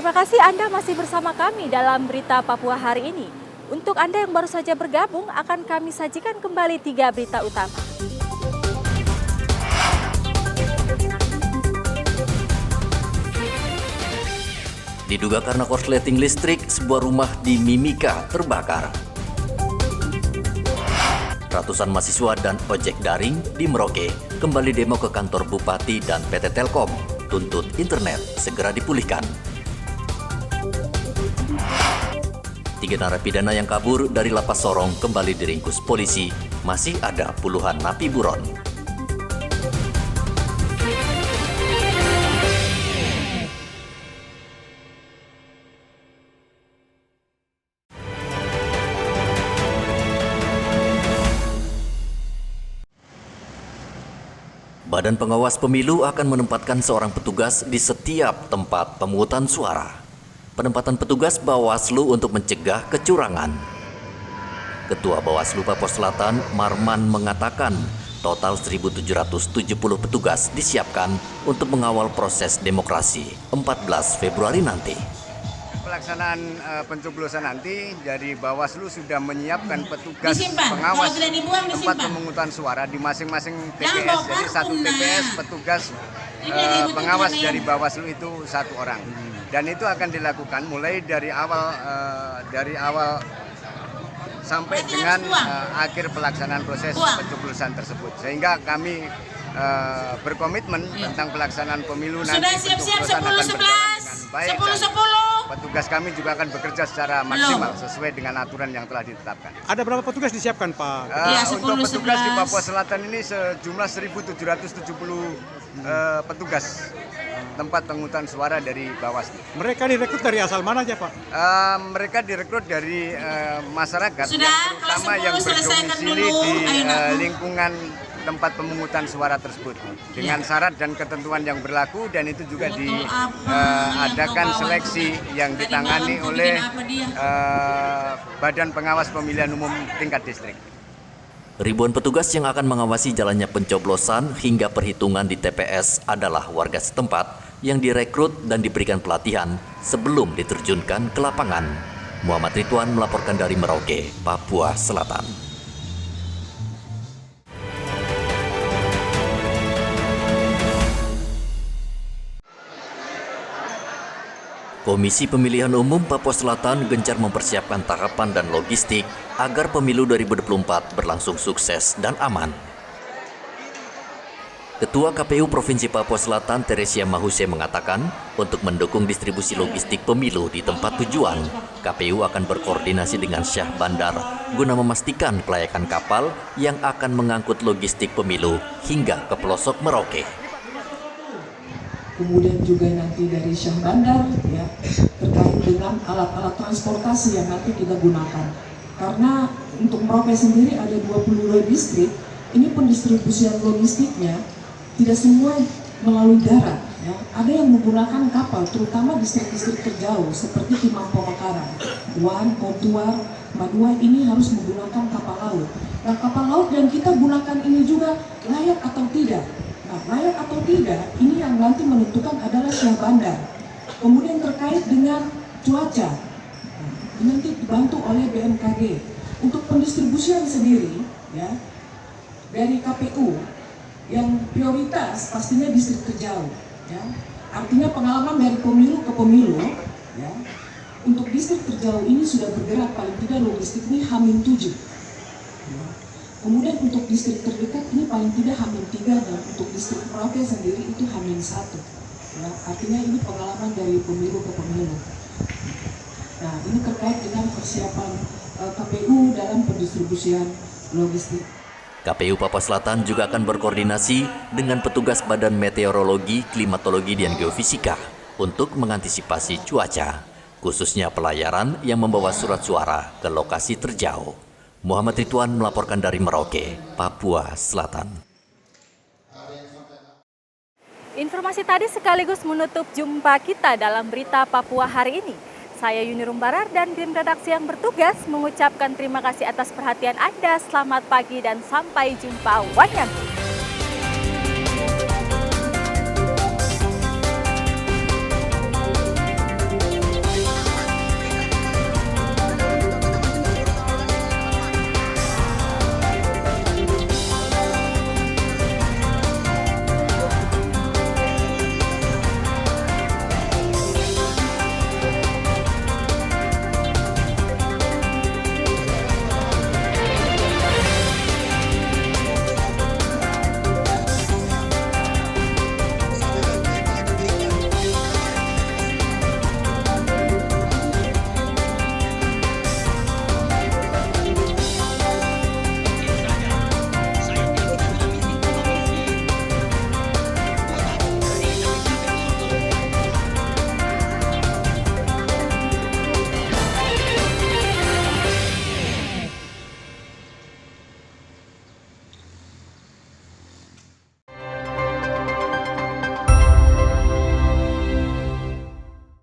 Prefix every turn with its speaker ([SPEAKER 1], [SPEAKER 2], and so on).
[SPEAKER 1] Terima kasih Anda masih bersama kami dalam Berita Papua hari ini. Untuk Anda yang baru saja bergabung, akan kami sajikan kembali 3 berita utama.
[SPEAKER 2] Diduga karena korsleting listrik, sebuah rumah di Mimika terbakar. Ratusan mahasiswa dan ojek daring di Merauke kembali demo ke kantor Bupati dan PT Telkom, tuntut internet segera dipulihkan. 3 narapidana yang kabur dari lapas Sorong kembali diringkus polisi. Masih ada puluhan napi buron. Badan Pengawas Pemilu akan menempatkan seorang petugas di setiap tempat pemungutan suara. Penempatan petugas Bawaslu untuk mencegah kecurangan. Ketua Bawaslu Papua Selatan, Marman, mengatakan total 1.770 petugas disiapkan untuk mengawal proses demokrasi 14 Februari nanti.
[SPEAKER 3] Pelaksanaan pencoblosan nanti dari Bawaslu sudah menyiapkan petugas pengawas tempat pemungutan suara di masing-masing TPS. Jadi satu TPS petugas pengawas dari Bawaslu itu 1 orang. Dan itu akan dilakukan mulai dari awal sampai dengan akhir pelaksanaan proses pencoblosan tersebut. Sehingga kami berkomitmen tentang pelaksanaan pemilu nanti pencoblosan akan berjalan dengan baik. Petugas kami juga akan bekerja secara maksimal sesuai dengan aturan yang telah ditetapkan.
[SPEAKER 4] Ada berapa petugas disiapkan, Pak?
[SPEAKER 3] Untuk petugas di Papua Selatan ini sejumlah 1.770 petugas tempat pemungutan suara dari Bawaslu.
[SPEAKER 4] Mereka direkrut dari asal mana aja, Pak?
[SPEAKER 3] Mereka direkrut dari masyarakat, terutama yang berdomisili di lingkungan tempat pemungutan suara tersebut dengan syarat dan ketentuan yang berlaku, dan itu juga diadakan seleksi yang ditangani oleh Badan Pengawas Pemilihan Umum tingkat distrik.
[SPEAKER 2] Ribuan petugas yang akan mengawasi jalannya pencoblosan hingga perhitungan di TPS adalah warga setempat yang direkrut dan diberikan pelatihan sebelum diterjunkan ke lapangan. Muhammad Ridwan melaporkan dari Merauke, Papua Selatan. Komisi Pemilihan Umum Papua Selatan gencar mempersiapkan tahapan dan logistik agar pemilu 2024 berlangsung sukses dan aman. Ketua KPU Provinsi Papua Selatan, Teresia Mahuse, mengatakan untuk mendukung distribusi logistik pemilu di tempat tujuan, KPU akan berkoordinasi dengan Syah Bandar guna memastikan kelayakan kapal yang akan mengangkut logistik pemilu hingga ke pelosok Merauke.
[SPEAKER 5] Kemudian juga nanti dari Syah Bandar ya, terkait dengan alat-alat transportasi yang nanti kita gunakan. Karena untuk Merauke sendiri ada 22 distrik, ini pendistribusian logistiknya tidak semua melalui darat ya. Ada yang menggunakan kapal, terutama distrik-distrik terjauh seperti Timampo Makaran, Wan, Kontuar, Madua, ini harus menggunakan kapal laut. Nah, kapal laut yang kita gunakan ini juga layak atau tidak. Nah, layak atau tidak, ini yang nanti menentukan adalah Syah Bandar. Kemudian terkait dengan cuaca, ini nanti dibantu oleh BMKG. Untuk pendistribusian sendiri, ya, dari KPU, yang prioritas pastinya distrik terjauh. Ya. Artinya pengalaman dari pemilu ke pemilu, ya, untuk distrik terjauh ini sudah bergerak paling tidak logistik ini H-7. Ya. Kemudian untuk distrik terdekat ini paling tidak H-3, dan untuk distrik Merauke sendiri itu H-1. Ya, artinya ini pengalaman dari pemilu ke pemilu. Nah, ini terkait dengan persiapan KPU dalam pendistribusian logistik.
[SPEAKER 2] KPU Papua Selatan juga akan berkoordinasi dengan petugas Badan Meteorologi, Klimatologi, dan Geofisika untuk mengantisipasi cuaca, khususnya pelayaran yang membawa surat suara ke lokasi terjauh. Muhammad Ridwan melaporkan dari Merauke, Papua Selatan.
[SPEAKER 1] Informasi tadi sekaligus menutup jumpa kita dalam Berita Papua hari ini. Saya Yuni Rumbarar dan tim redaksi yang bertugas mengucapkan terima kasih atas perhatian Anda. Selamat pagi dan sampai jumpa. Wanyanti.